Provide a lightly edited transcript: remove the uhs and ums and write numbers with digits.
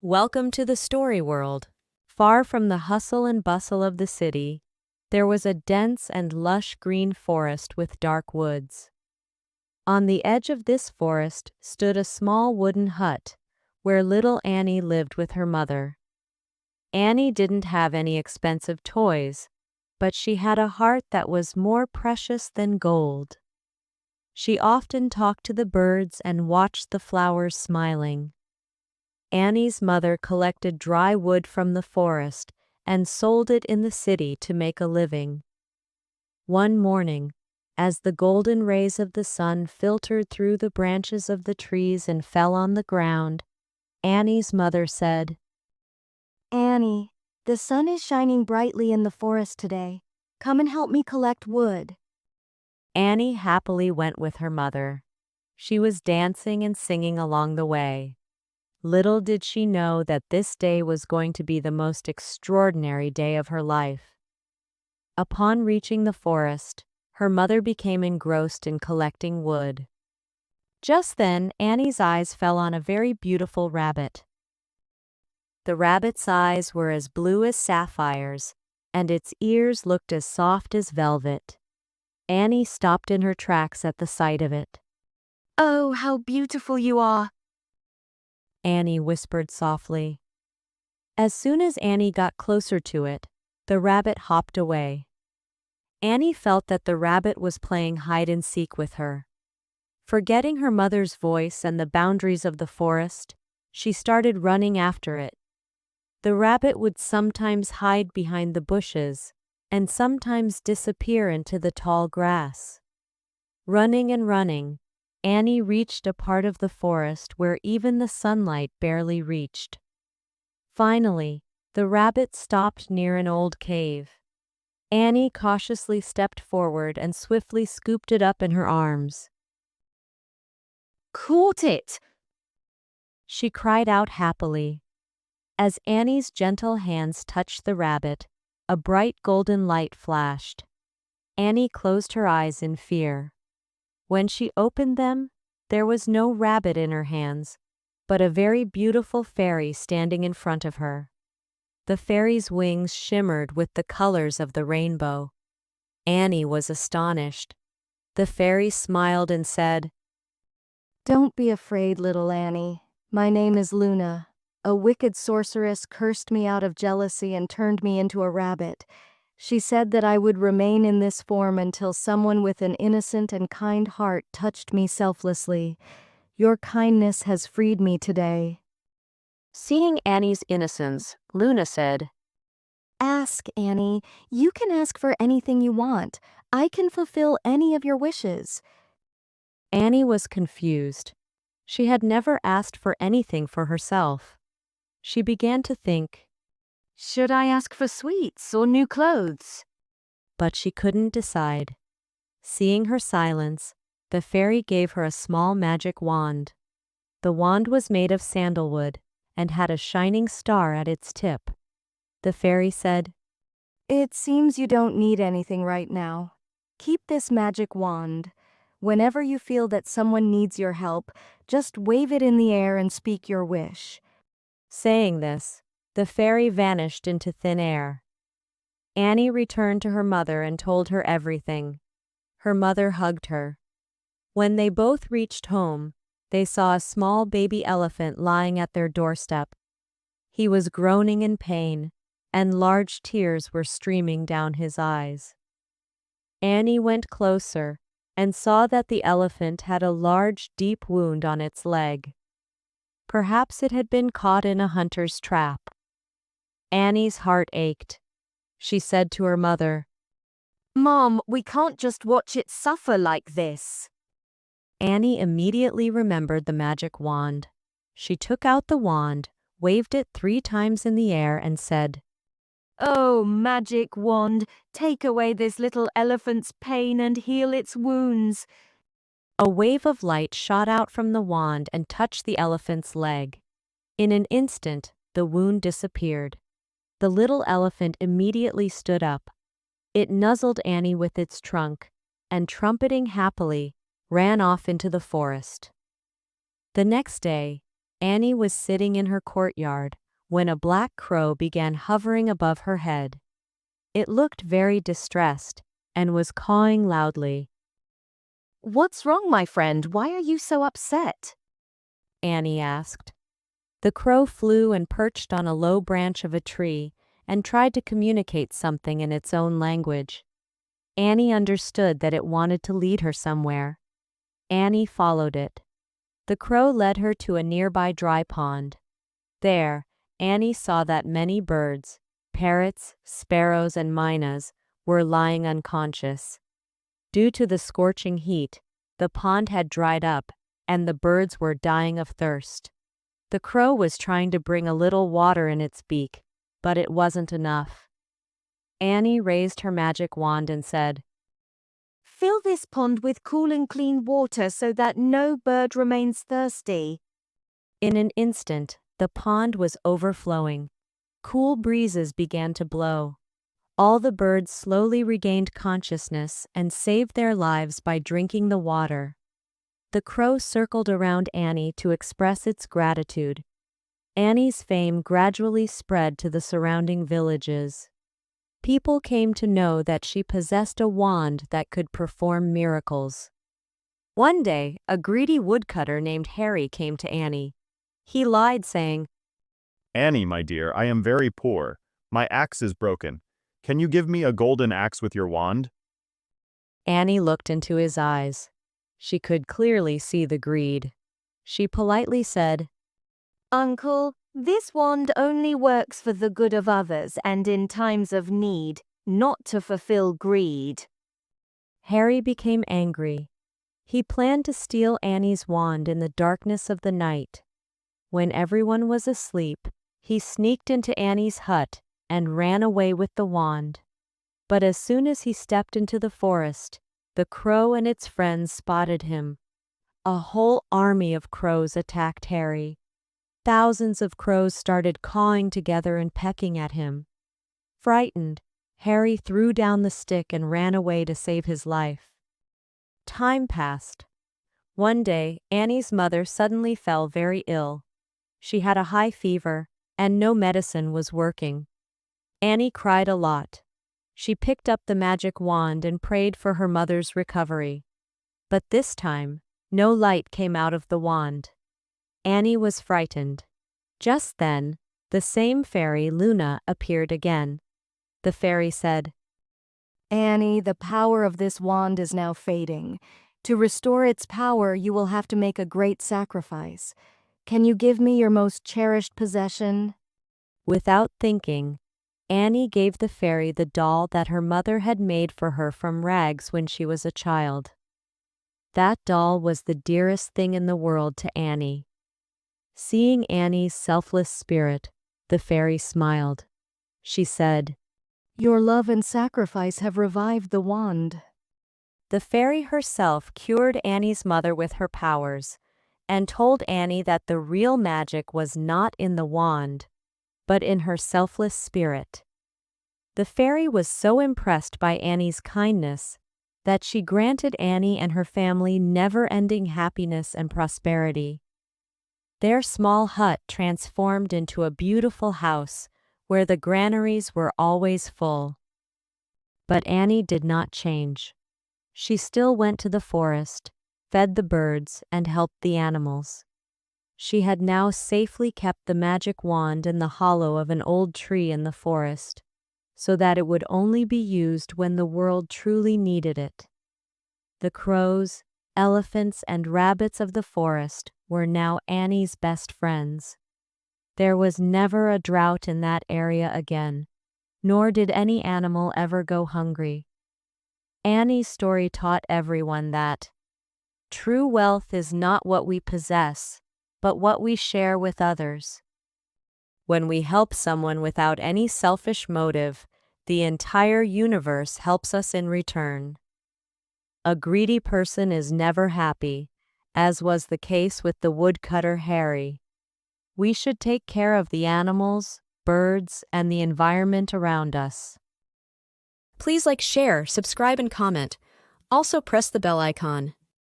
Welcome to the story world. Far from the hustle and bustle of the city, there was a dense and lush green forest with dark woods. On the edge of this forest stood a small wooden hut, where little Annie lived with her mother. Annie didn't have any expensive toys, but she had a heart that was more precious than gold. She often talked to the birds and watched the flowers smiling. Annie's mother collected dry wood from the forest and sold it in the city to make a living. One morning, as the golden rays of the sun filtered through the branches of the trees and fell on the ground, Annie's mother said, "Annie, the sun is shining brightly in the forest today. Come and help me collect wood." Annie happily went with her mother. She was dancing and singing along the way. Little did she know that this day was going to be the most extraordinary day of her life. Upon reaching the forest, her mother became engrossed in collecting wood. Just then, Annie's eyes fell on a very beautiful rabbit. The rabbit's eyes were as blue as sapphires, and its ears looked as soft as velvet. Annie stopped in her tracks at the sight of it. "Oh, how beautiful you are!" Annie whispered softly. As soon as Annie got closer to it, the rabbit hopped away. Annie felt that the rabbit was playing hide-and-seek with her. Forgetting her mother's voice and the boundaries of the forest, she started running after it. The rabbit would sometimes hide behind the bushes and sometimes disappear into the tall grass. Running and running, Annie reached a part of the forest where even the sunlight barely reached. Finally, the rabbit stopped near an old cave. Annie cautiously stepped forward and swiftly scooped it up in her arms. "Caught it!" She cried out happily. As Annie's gentle hands touched the rabbit, a bright golden light flashed. Annie closed her eyes in fear. When she opened them, there was no rabbit in her hands, but a very beautiful fairy standing in front of her. The fairy's wings shimmered with the colors of the rainbow. Annie was astonished. The fairy smiled and said, "Don't be afraid, little Annie. My name is Luna. A wicked sorceress cursed me out of jealousy and turned me into a rabbit. She said that I would remain in this form until someone with an innocent and kind heart touched me selflessly. Your kindness has freed me today." Seeing Annie's innocence, Luna said, "Ask, Annie. You can ask for anything you want. I can fulfill any of your wishes." Annie was confused. She had never asked for anything for herself. She began to think, "Should I ask for sweets or new clothes?" but she couldn't decide. Seeing her silence, the fairy gave her a small magic wand. The wand was made of sandalwood and had a shining star at its tip. The fairy said, "It seems you don't need anything right now. Keep this magic wand. Whenever you feel that someone needs your help, just wave it in the air and speak your wish." Saying this, the fairy vanished into thin air. Annie returned to her mother and told her everything. Her mother hugged her. When they both reached home, they saw a small baby elephant lying at their doorstep. He was groaning in pain, and large tears were streaming down his eyes. Annie went closer and saw that the elephant had a large, deep wound on its leg. Perhaps it had been caught in a hunter's trap. Annie's heart ached. She said to her mother, "Mom, we can't just watch it suffer like this." Annie immediately remembered the magic wand. She took out the wand, waved it 3 times in the air, and said, "Oh, magic wand, take away this little elephant's pain and heal its wounds." A wave of light shot out from the wand and touched the elephant's leg. In an instant, the wound disappeared. The little elephant immediately stood up. It nuzzled Annie with its trunk, and trumpeting happily, ran off into the forest. The next day, Annie was sitting in her courtyard when a black crow began hovering above her head. It looked very distressed and was cawing loudly. "What's wrong, my friend? Why are you so upset?" Annie asked. The crow flew and perched on a low branch of a tree and tried to communicate something in its own language. Annie understood that it wanted to lead her somewhere. Annie followed it. The crow led her to a nearby dry pond. There, Annie saw that many birds, parrots, sparrows, and mynas, were lying unconscious. Due to the scorching heat, the pond had dried up, and the birds were dying of thirst. The crow was trying to bring a little water in its beak, but it wasn't enough. Annie raised her magic wand and said, "Fill this pond with cool and clean water so that no bird remains thirsty." In an instant, the pond was overflowing. Cool breezes began to blow. All the birds slowly regained consciousness and saved their lives by drinking the water. The crow circled around Annie to express its gratitude. Annie's fame gradually spread to the surrounding villages. People came to know that she possessed a wand that could perform miracles. One day, a greedy woodcutter named Harry came to Annie. He lied, saying, "Annie, my dear, I am very poor. My axe is broken. Can you give me a golden axe with your wand?" Annie looked into his eyes. She could clearly see the greed. She politely said, "Uncle, this wand only works for the good of others and in times of need, not to fulfill greed." Harry became angry. He planned to steal Annie's wand in the darkness of the night. When everyone was asleep, he sneaked into Annie's hut and ran away with the wand. But as soon as he stepped into the forest, the crow and its friends spotted him. A whole army of crows attacked Harry. Thousands of crows started cawing together and pecking at him. Frightened, Harry threw down the stick and ran away to save his life. Time passed. One day, Annie's mother suddenly fell very ill. She had a high fever, and no medicine was working. Annie cried a lot. She picked up the magic wand and prayed for her mother's recovery. But this time, no light came out of the wand. Annie was frightened. Just then, the same fairy, Luna, appeared again. The fairy said, "Annie, the power of this wand is now fading. To restore its power, you will have to make a great sacrifice. Can you give me your most cherished possession?" Without thinking, Annie gave the fairy the doll that her mother had made for her from rags when she was a child. That doll was the dearest thing in the world to Annie. Seeing Annie's selfless spirit, the fairy smiled. She said, "Your love and sacrifice have revived the wand." The fairy herself cured Annie's mother with her powers, and told Annie that the real magic was not in the wand, but in her selfless spirit. The fairy was so impressed by Annie's kindness that she granted Annie and her family never-ending happiness and prosperity. Their small hut transformed into a beautiful house where the granaries were always full. But Annie did not change. She still went to the forest, fed the birds, and helped the animals. She had now safely kept the magic wand in the hollow of an old tree in the forest, so that it would only be used when the world truly needed it. The crows, elephants, and rabbits of the forest were now Annie's best friends. There was never a drought in that area again, nor did any animal ever go hungry. Annie's story taught everyone that true wealth is not what we possess, but what we share with others. When we help someone without any selfish motive, the entire universe helps us in return. A greedy person is never happy, as was the case with the woodcutter Harry. We should take care of the animals, birds, and the environment around us. Please like, share, subscribe, and comment. Also press the bell icon.